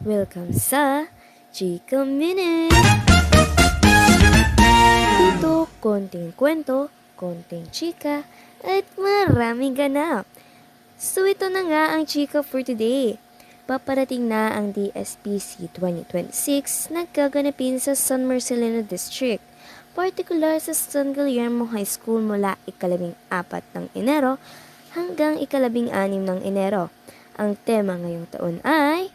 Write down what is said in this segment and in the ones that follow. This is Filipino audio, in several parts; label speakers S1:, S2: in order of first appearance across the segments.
S1: Welcome sa Chika Minute! Dito, konting kwento, konting chika, at maraming ganap. So ito na nga ang chika for today. Paparating na ang DSPC 2026 na gaganapin sa San Marcelino District, partikular sa San Guillermo High School mula ika-14 ng Enero hanggang ika-16 ng Enero. Ang tema ngayong taon ay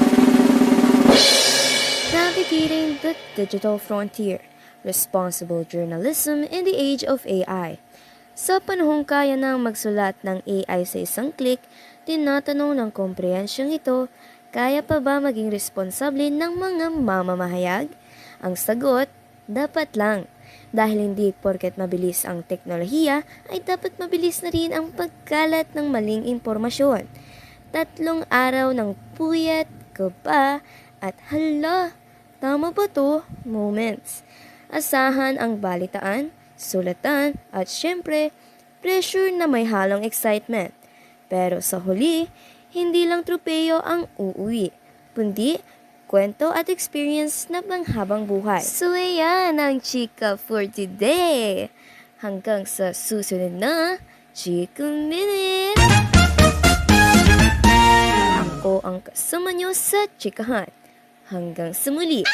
S1: Navigating the Digital Frontier, Responsible Journalism in the Age of AI. Sa panahong kaya nang magsulat ng AI sa isang click, tinatanong ng komprehensyong ito, kaya pa ba maging responsable ng mga mamamahayag? Ang sagot, dapat lang. Dahil hindi porket mabilis ang teknolohiya, ay dapat mabilis na rin ang pagkalat ng maling impormasyon. 3 araw ng puyat, kaba, at hala, tama ba to? Moments. Asahan ang balitaan, sulatan, at syempre, pressure na may halong excitement. Pero sa huli, hindi lang tropeyo ang uuwi, kundi kwento at experience na panghabang buhay. So ayan ang chika for today. Hanggang sa susunod na Chika Minute! Ako ang kasama nyo sa chikahan. Hanggang sa muli!